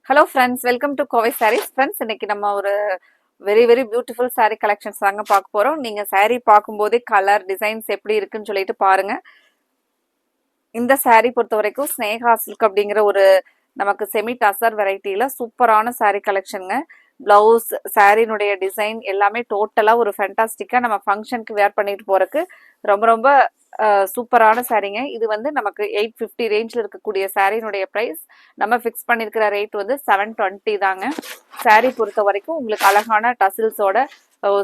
Hello friends, welcome to Kovai sarees. Friends, இன்னைக்கு நம்ம ஒரு வெரி பியூட்டிஃபுல் saree கலெக்ஷன்ஸ் தாங்க பார்க்க போறோம். நீங்க saree பார்க்கும்போதே கலர் டிசைன்ஸ் எப்படி இருக்குன்னு சொல்லிட்டு பாருங்க. இந்த saree பொறுத்த வரைக்கும் ஸ்னேகா சில்க் அப்படிங்கிற ஒரு நமக்கு செமி டசர் வெரைட்டியில சூப்பரான saree கலெக்ஷனுங்க. பிளவுஸ், சாரினுடைய டிசைன் எல்லாமே டோட்டலா ஒரு ஃபேண்டாஸ்டிக்கா நம்ம ஃபங்க்ஷனுக்கு வேர் பண்ணிட்டு போறதுக்கு ரொம்ப சூப்பரான சாரீங்க. இது வந்து நமக்கு 850 ரேஞ்சில் இருக்கக்கூடிய சாரினுடைய ப்ரைஸ். நம்ம ஃபிக்ஸ் பண்ணியிருக்கிற ரேட் வந்து 720 தாங்க. சாரீ பொறுத்த வரைக்கும் உங்களுக்கு அழகான டசில்ஸோட,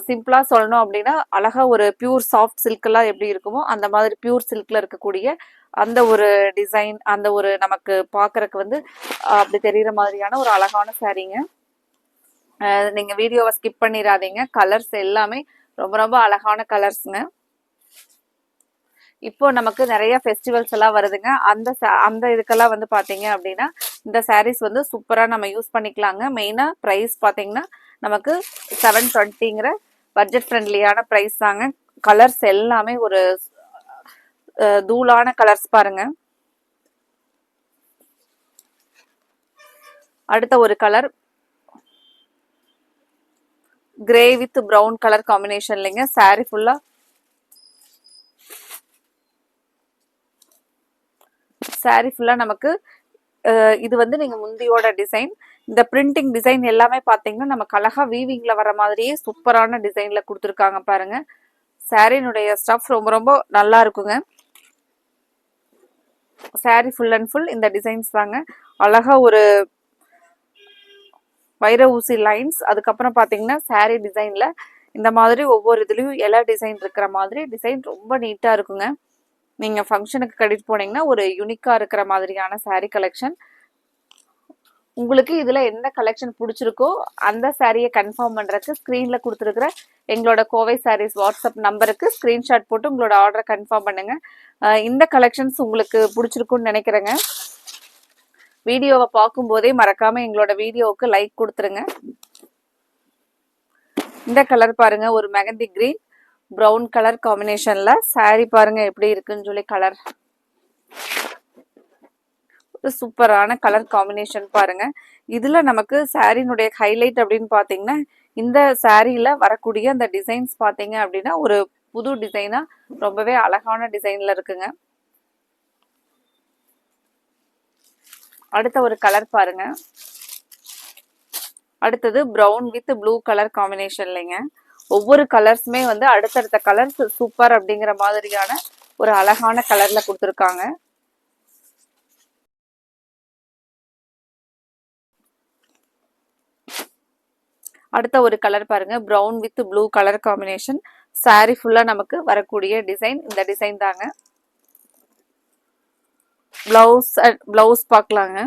சிம்பிளா சொல்லணும் அப்படின்னா அழகா ஒரு பியூர் சாஃப்ட் சில்க்லாம் எப்படி இருக்குமோ அந்த மாதிரி பியூர் சில்க்ல இருக்கக்கூடிய அந்த ஒரு டிசைன், அந்த ஒரு நமக்கு பார்க்கறதுக்கு வந்து அப்படி தெரிகிற மாதிரியான ஒரு அழகான சாரீங்க. நீங்க வீடியோவை ஸ்கிப் பண்ணிடாதீங்க. கலர்ஸ் எல்லாமே ரொம்ப அழகான கலர்ஸ்ங்க. இப்போ நமக்கு நிறைய ஃபெஸ்டிவல்ஸ் எல்லாம் வருதுங்க. அந்த இதுக்கெல்லாம் வந்து பாத்தீங்க அப்படின்னா இந்த சாரீஸ் வந்து சூப்பரா நம்ம யூஸ் பண்ணிக்கலாங்க. மெயினா பிரைஸ் பாத்தீங்கன்னா நமக்கு 720ங்கிற பட்ஜெட் ஃப்ரெண்ட்லியான பிரைஸ் தாங்க. கலர்ஸ் எல்லாமே ஒரு தூளான கலர்ஸ் பாருங்க. அடுத்த ஒரு colour grey with brown colour combination இல்லைங்க. சாரி ஃபுல்லா நமக்கு இது வந்து நீங்க முந்தியோட டிசைன். இந்த பிரிண்டிங் டிசைன் எல்லாமே பாத்தீங்கன்னா நமக்கு அழகா வீவிங்ல வர மாதிரியே சூப்பரான டிசைன்ல கொடுத்துருக்காங்க பாருங்க. சாரினுடைய ஸ்டஃப் ரொம்ப நல்லா இருக்குங்க. சாரி ஃபுல் அண்ட் ஃபுல் இந்த டிசைன்ஸ் தாங்க. அழகா ஒரு வைர ஊசி லைன்ஸ், அதுக்கப்புறம் பாத்தீங்கன்னா சாரி டிசைன்ல இந்த மாதிரி ஒவ்வொரு இதுலயும் எல்லா டிசைன் இருக்கிற மாதிரி டிசைன் ரொம்ப நீட்டா இருக்குங்க. நீங்க ஃபங்க்ஷனுக்கு கட்டிட்டு போனீங்கன்னா ஒரு யூனிக்கா இருக்கிற மாதிரியான சாரி கலெக்ஷன். உங்களுக்கு இதுல என்ன கலெக்ஷன் பிடிச்சிருக்கோ அந்த சாரியை கன்ஃபார்ம் பண்றதுக்கு ஸ்கிரீன்ல கொடுத்துருக்கிற எங்களோட கோவை சாரீஸ் வாட்ஸ்அப் நம்பருக்கு ஸ்கிரீன்ஷாட் போட்டு உங்களோட ஆர்டரை கன்ஃபார்ம் பண்ணுங்க. இந்த கலெக்ஷன்ஸ் உங்களுக்கு பிடிச்சிருக்குன்னு நினைக்கிறேங்க. வீடியோவை பார்க்கும் போதே மறக்காம எங்களோட வீடியோவுக்கு லைக் கொடுத்துருங்க. இந்த கலர் பாருங்க, ஒரு மெகந்தி கிரீன் பிரவுன் கலர் காம்பினேஷன்ல சாரி பாருங்க எப்படி இருக்குன்னு சொல்லி. கலர் சூப்பரான கலர் காம்பினேஷன் பாருங்க. இதுல நமக்கு சாரினுடைய ஹைலைட் அப்படின்னு பாத்தீங்கன்னா இந்த சாரியில வரக்கூடிய அந்த டிசைன்ஸ் பாத்தீங்க அப்படின்னா ஒரு புது டிசைனா ரொம்பவே அழகான டிசைன்ல இருக்குங்க. அடுத்த ஒரு கலர் பாருங்க. அடுத்தது brown with blue colour combination இல்லைங்க. ஒவ்வொரு கலர்ஸுமே வந்து அடுத்தடுத்த கலர்ஸ் சூப்பர் அப்படிங்கிற மாதிரியான ஒரு அழகான கலர்ல கொடுத்துருக்காங்க. அடுத்த ஒரு கலர் பாருங்க, brown with blue colour combination. Sorry ஃபுல்லா நமக்கு வரக்கூடிய டிசைன் இந்த டிசைன் தாங்க. பிளவுஸ் பார்க்கலாங்க.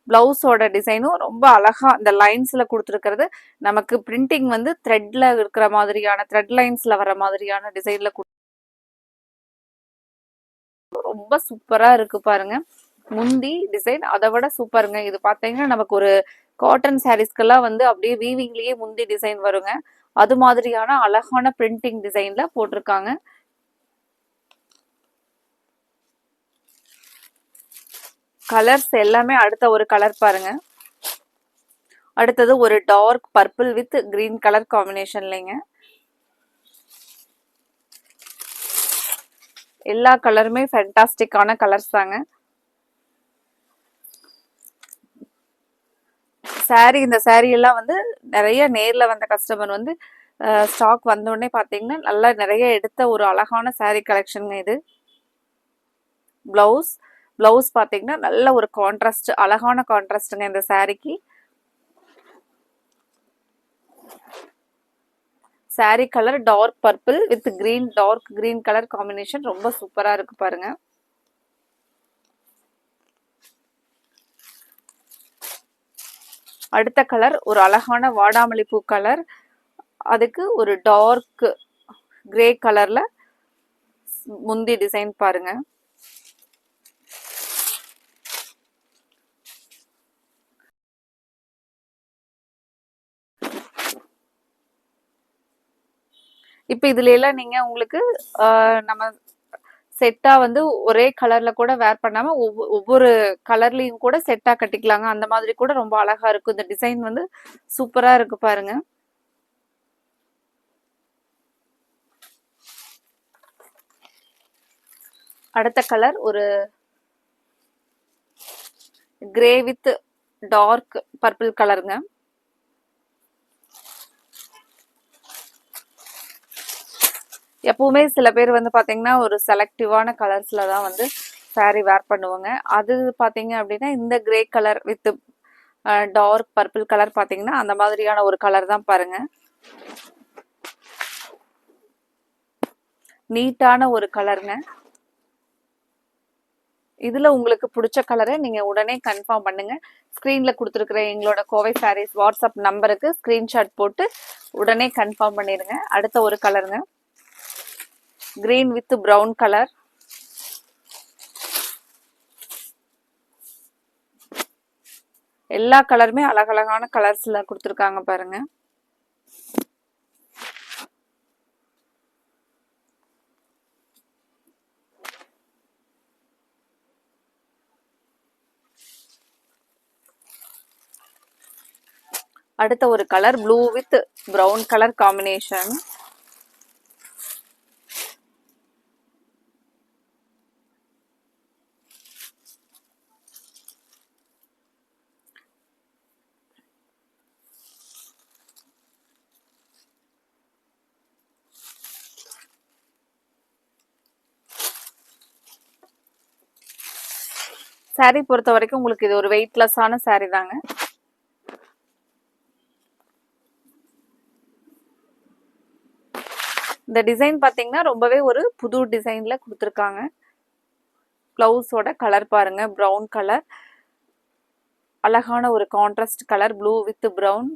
பிளவுஸோட டிசைனும் ரொம்ப அழகா இந்த லைன்ஸ்ல கொடுத்துருக்கிறது நமக்கு பிரிண்டிங் வந்து த்ரெட்ல இருக்கிற மாதிரியான, த்ரெட் லைன்ஸ்ல வர மாதிரியான டிசைன்ல ரொம்ப சூப்பரா இருக்கு பாருங்க. முந்தி டிசைன் அதை விட சூப்பருங்க. இது பாத்தீங்கன்னா நமக்கு ஒரு காட்டன் சாரீஸ்க்கெல்லாம் வந்து அப்படியே வீவிங்லயே முந்தி டிசைன் வருங்க. அது மாதிரியான அழகான பிரிண்டிங் டிசைன்ல போட்டிருக்காங்க. கலர்ஸ் எல்லாமே அடுத்த ஒரு கலர் பாருங்க. அடுத்தது ஒரு dark purple with green colour காம்பினேஷன்லங்க. எல்லா கலருமே ஃபேண்டாஸ்டிக்கான கலர்ஸ் தாங்க. சாரி, இந்த சாரி எல்லாம் வந்து நிறைய நேர்ல வந்த கஸ்டமர் வந்து ஸ்டாக் வந்தோடனே பாத்தீங்கன்னா நல்லா நிறைய எடுத்த ஒரு அழகான சாரி கலெக்ஷனுங்க இது. பிளவுஸ் பாத்தீங்கன்னா நல்ல ஒரு கான்ட்ராஸ்ட், அழகான கான்ட்ராஸ்டுங்க இந்த சாரிக்கு. Sari colour dark purple with green, dark green colour combination ரொம்ப சூப்பரா இருக்கு பாருங்க. அடுத்த கலர் ஒரு அழகான வாடாமல்லி பூ கலர், அதுக்கு ஒரு டார்க் கிரே கலர்ல முந்தி டிசைன் பாருங்க. இப்ப இதுல எல்லாம் நீங்க உங்களுக்கு நம்ம செட்டா வந்து ஒரே கலர்ல கூட வேர் பண்ணாம ஒவ்வொரு கலர்லயும் கூட செட்டா கட்டிக்கலாங்க. அந்த மாதிரி கூட ரொம்ப அழகா இருக்கும். இந்த டிசைன் வந்து சூப்பரா இருக்கு பாருங்க. அடுத்த கலர் ஒரு கிரே வித் டார்க் பர்பிள் கலருங்க. எப்பவுமே சில பேர் வந்து பாத்தீங்கன்னா ஒரு செலக்டிவான கலர்ஸ்ல தான் வந்து சாரி வேர் பண்ணுவாங்க. அது பாத்தீங்க அப்படின்னா இந்த grey colour with dark purple colour பாத்தீங்கன்னா அந்த மாதிரியான ஒரு கலர் தான் பாருங்க. நீட்டான ஒரு கலருங்க. இதுல உங்களுக்கு பிடிச்ச கலரை நீங்க உடனே கன்ஃபார்ம் பண்ணுங்க. ஸ்கிரீன்ல கொடுத்துருக்கிற எங்களோட கோவை சாரீஸ் வாட்ஸ்அப் நம்பருக்கு ஸ்கிரீன்ஷாட் போட்டு உடனே கன்ஃபார்ம் பண்ணிடுங்க. அடுத்த ஒரு கலருங்க, கிரீன் வித் பிரவுன் கலர். எல்லா கலருமே அழகழகான கலர்ஸ்ல கொடுத்துருக்காங்க பாருங்க. அடுத்த ஒரு colour blue with brown colour combination. Sorry பொறுத்த வரைக்கும் உங்களுக்கு இது ஒரு வெயிட்லெஸ்ஸான சாரி தாங்க. இந்த டிசைன் பாத்தீங்கன்னா ரொம்பவே ஒரு புது டிசைன்ல கொடுத்துருக்காங்க. பிளவுஸோட கலர் பாருங்க, பிரவுன் கலர், அழகான ஒரு contrast colour blue with brown.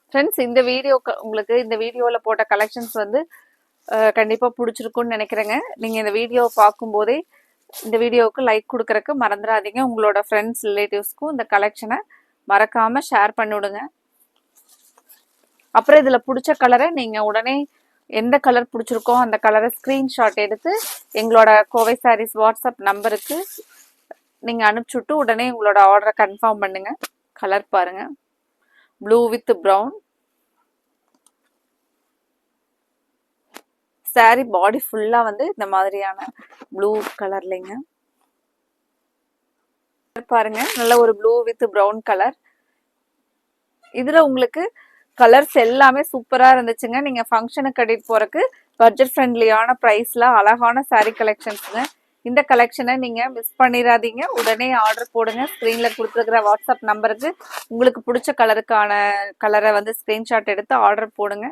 Friends, இந்த வீடியோ உங்களுக்கு இந்த வீடியோல போட்ட கலெக்ஷன்ஸ் வந்து கண்டிப்பா பிடிச்சிருக்கும்னு நினைக்கிறேங்க. நீங்க இந்த வீடியோ பார்க்கும் போதே இந்த வீடியோவுக்கு லைக் கொடுக்கறதுக்கு மறந்துடாதீங்க. உங்களோட ஃப்ரெண்ட்ஸ் ரிலேட்டிவ்ஸ்க்கும் இந்த கலெக்ஷனை மறக்காம ஷேர் பண்ணி விடுங்க. அப்புறம் இதுல பிடிச்ச கலரை நீங்க உடனே எந்த கலர் பிடிச்சிருக்கோ அந்த கலரை ஸ்கிரீன்ஷாட் எடுத்து எங்களோட கோவை சாரீஸ் வாட்ஸ்அப் நம்பருக்கு நீங்க அனுப்பிச்சுட்டு உடனே உங்களோட ஆர்டரை கன்ஃபார்ம் பண்ணுங்க. கலர் பாருங்க, ப்ளூ வித் பிரவுன். சாரி பாடி ஃபுல்லா வந்து இந்த மாதிரியான ப்ளூ கலர்லைங்க பாருங்க. நல்ல ஒரு ப்ளூ வித் பிரவுன் கலர். இதுல உங்களுக்கு கலர்ஸ் எல்லாமே சூப்பரா இருந்துச்சுங்க. நீங்க ஃபங்க்ஷனுக்கு கட்டிட்டு போறதுக்கு பட்ஜெட் ஃப்ரெண்ட்லியான பிரைஸ்ல அழகான சாரி கலெக்ஷன்ஸ்ங்க. இந்த கலெக்ஷனை நீங்க மிஸ் பண்ணிடாதீங்க. உடனே ஆர்டர் போடுங்க. ஸ்கிரீன்ல கொடுத்துருக்கிற வாட்ஸ்அப் நம்பருக்கு உங்களுக்கு பிடிச்ச கலரை வந்து ஸ்கிரீன்ஷாட் எடுத்து ஆர்டர் போடுங்க.